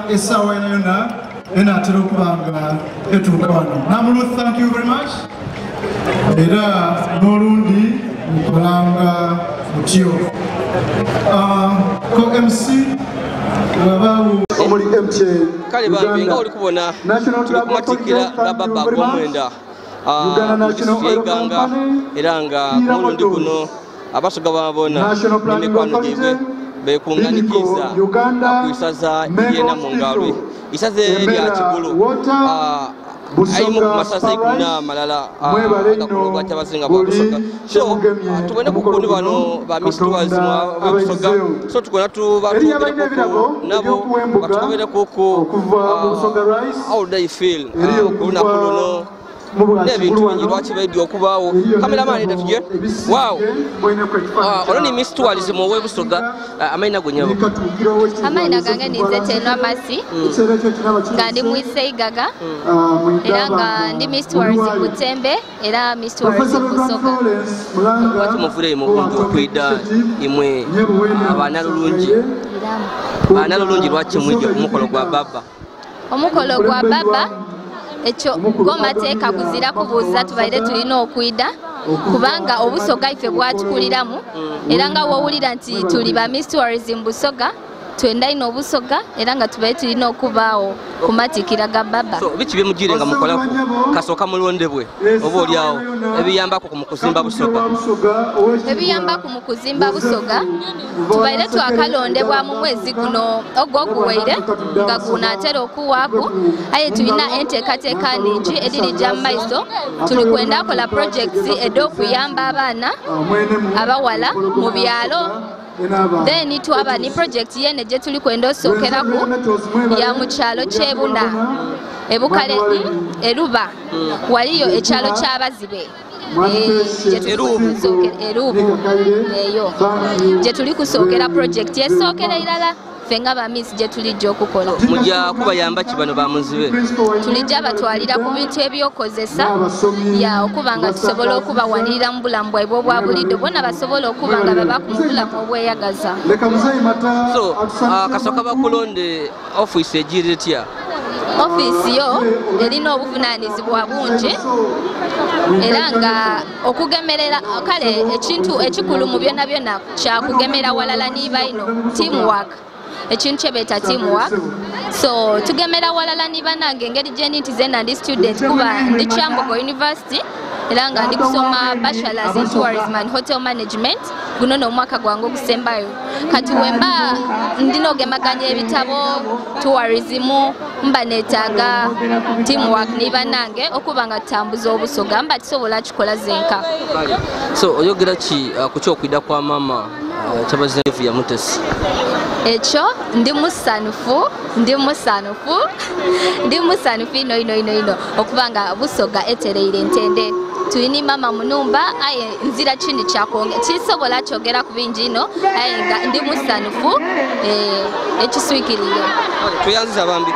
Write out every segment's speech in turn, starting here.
Esawa yona enatera okubanga etuukano. Namulu, thank you very much. Era n'olundi mukolanga mutyo. Ko MC wabawo omuli MTN kale bambi nga oli kubona tulikumatikira na baba gw'omwenda Iganga era nga mulundi guno abasoga babona n'emikwano gyebwe bekunganikiza okwisaza yena mu ngalo isaze erya Kigulu ayimu ku masasa ikuna malala agakulu gwa Kyabazinga bwa Busoga so tubone kukundi bano ba Mr.Wazi bwa Busoga so tukona tubatubere kuko nabo batubere kuko how they feel kuna kuno n'ebintu bingi lwaki baidde okubaawo cameraman edafije wow oloni Mr.Wazi mu Busoga amaina gonyabo amaina gange nize teno amasi kandi muise igaga era nga ndi Mr.Wazi Butembe era Mr.Wazi Busoga lwaki muvule mu buntu okwida imwe Banalulungi lwaki mwije kumukolo gwa baba omukolo gwa baba echo gomateeka kuzira kubuuza tubaire tulina okwida kubanga Obusoga ife bwatukuliramu era nga wowulira nti tuli ba Mr.Wazi Busoga twenda ino Obusoga era nga tubaire tulina okubaawo kumatikira ga baba so biki bemugire nga mukolako kasooka mulondebwe oba oliawo ebiyambako kumukuzimba Busoga ebiyambako mukuzimba Busoga tubaire twakalondebwa mu mwezi guno ogwoguweire nga gunaatera okuwaaku aye tulina enteekateeka nningi edirija mu maiso tuli kwenda kola projects ed'okuyamba abaana abawala mu byalo then twaba ni project yene je tuli kwenda osokeraku ya mukyalo kyebuna ebukale eruba waliyo ekyalo ky'abazibe erubu eyo je tuli kusokera project yesokera ilala fenga ba miss je tulijja okukola mujja kubayamba kibano ba muzibe tulijja batwalira ku bintu ebyokozesa ya okubanga tusobola okubawanirira mu bulamu bwabwe bwa bulido bona basobola okubanga baba ku bulamu obweyagaza so kasoka bakulonde office ejiretya office yo erina obuvunaanyizibwa bungi era nga okugemerera kale ekintu ekikulu mu byonna byonna kyakugemera walala niba ino teamwork ekintu kyebeta teamwork so tugemera walala niba nange engeri gyendi nti zena ndi student kuba ndi Kyambogo University era nga ndi kusoma bachelors in tourism and hotel management guno n'omwaka gwange ogusembayo kati wemba ndinogemaganya ebitabo tourism mba neetaaga teamwork niba nange okuba nga tutambuza Obusoga mba tisobola kikola zenka so oyogera ki ku kyokwida kwa mama Kyabazinga Jovia Mutes ekyo ndi musanufu ino okubanga Busoga etereire ntende tulini mama munumba aye nzira kindi kyakonge kisobola kyogera ku bingi ino aye nga ndi musanufu ekiswikirire tuyanziza bambi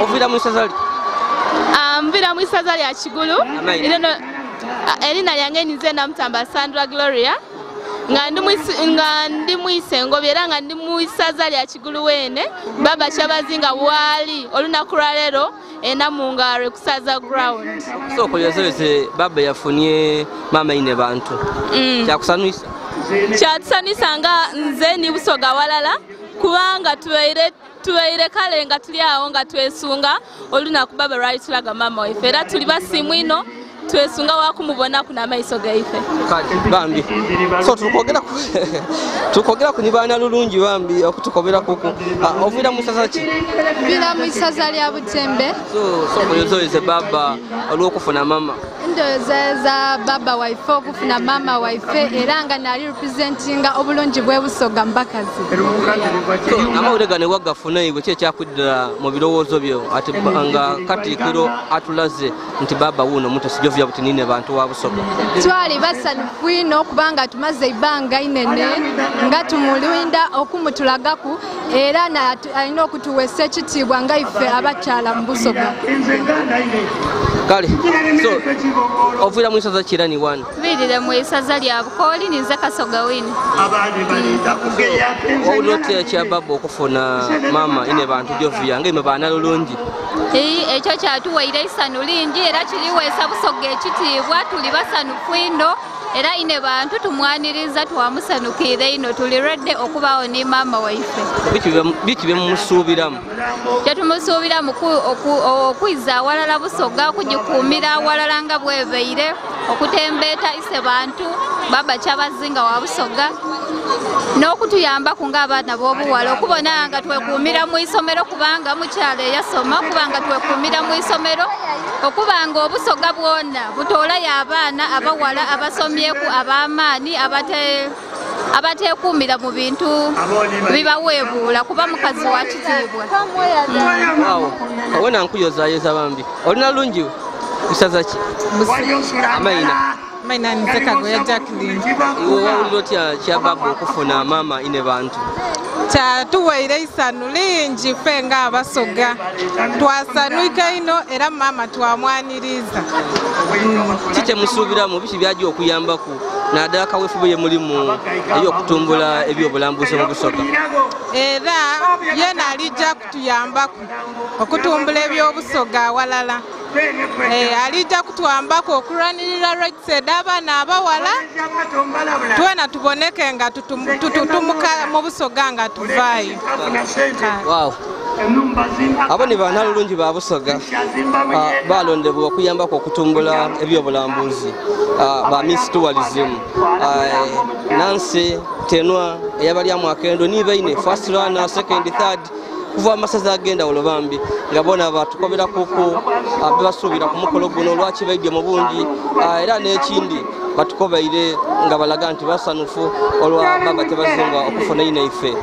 ovira mu isazali mvira mu isazali ya Kigulu erina lyange nize namutamba Sandra Gloria nga ndi mwisengo byera nga ndi muisaza lya Kigulu wene baba Kyabazinga wali olunaku lwalero enamungare kusaza ground so kolyozeze baba yafunye mama Inebantu kyakusanwisa kyatusanisa nga nze ni Busoga walala kubanga tuweire kale nga tuli awo nga twesunga olunaku baba lwali tulaga mama waife era tuli basimu ino twesunga wakumubona kuna maiso gaife bambi so tukogera ku Banalulungi bambi okutukobera kuku ovira musaza ki vira musaza lya Butembe so koyozoeze baba olwokufuna mama ndozeza baba waife okufuna mama waife era nga nali representinga obulungi bwe Busoga mbakazi so amawulire gane wagafuna iwe kye kyakwidira mu birowoozo byo ati nga Katikkiro atulaze nti baba wuno Mutes Jovia buti nine bantu wa Busoga twali basanufu ino kubanga tumaze ibanga inene nga tumulinda okumutulagaku era alina okutuwesa ekitiibwa nga ife abakyala mu Busoga kale so Ovira mu isaza kirani wana. Birire mu isaza lya Bukoli ninze Kasoga wini. Olote Kyababu okufuna mama Inebantu Jovia nga Banalulungi. Ekyo kyatuwaire isanu lingi era kiriweesa Busoga ekitiibwa tuli basanufu ino era Inebantu tumwaniriza twamusanukire ino tuli redde okubaawo ne mama waife. Biki byemusuubiramu? Kyetumusuubiramu okwiza awalala Busoga okugikuumira awalala nga bwebeire okutembeeta ise bantu baba Kyabazinga wa Busoga n'okutuyambaku ng'abaana b'obuwala okubona nga twekuumira mu isomero kubanga mukyala eyasoma okubanga twekuumira mu isomero okubanga Obusoga bwonna butoolayo abaana abawala abasomyeku ab'amaani abateekuumira mu bintu bibaweebuula kuba mukazi wa kitiibwa. Wena nkuyozayeza bambi olina lungi isaza ki? Amaina Nzekago ya Jacqueline. Iwe wawulira otya Kyababu okufuna mama Inebantu? Kyatuwaire isanu lingi ffe ng'Abasoga twasanuika ino era mama twamwaniriza. Kitemusuubiramu biki byajja okuyambaku naddala kaweefube ye mulimu ey'okutumbula ebyobulambuzi mu Busoga? Era yena alijja kutuyambaku okutumbula ebyobusoga awalala. Alijja kutwambako okulwanirira rights abaana abawala twena tuboneke nga tutumuka mu Busoga nga tuvaayo. Abo ne Banalulungi ba Busoga balondebwa okuyambako okutumbula ebyobulambuzi ba Miss Tourism Nancy Tenwa eyabalyamu akendo nibaine first runner second third kuva amasaza agenda olubambi nga bona batukobera kuko basuubira ku mukolo guno lwaki baidye mu bungi era n'ekindi batukobaire nga balaga nti basanufu olwa baba Kyabazinga okufuna Inaife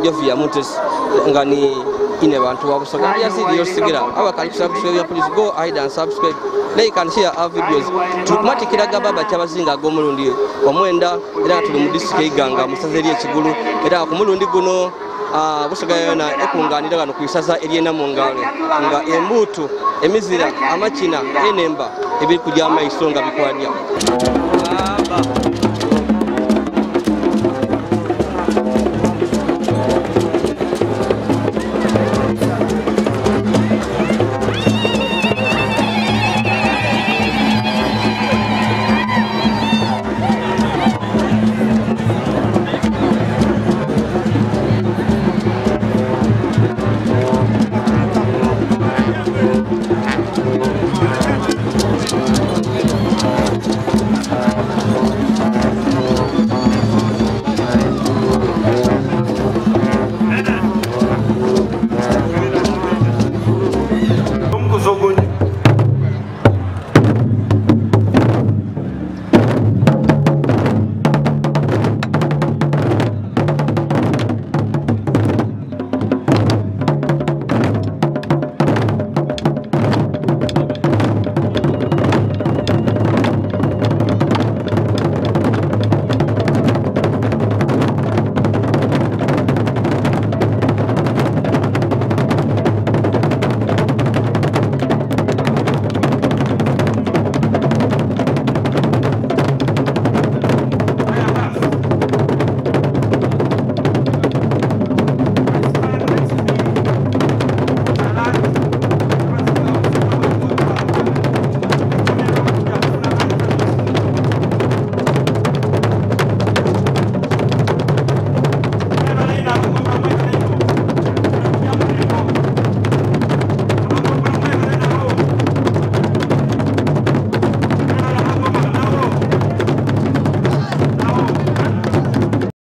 Jovia Mutes nga ni Inebantu wa Busoga. Yazid Yolisigira abakali subscribe, please go ahead and subscribe, like and share our videos. Tukumatikiraga baba Kyabazinga ag'omulundi omwenda era tuli mu district Iganga musazeri ekigulu era ku mulundi guno Busoga yona ekunganira gano kuisaza eriena mu ngalo nga embuto emizira amakina enemba ebiri kujja amaiso nga bikwadya.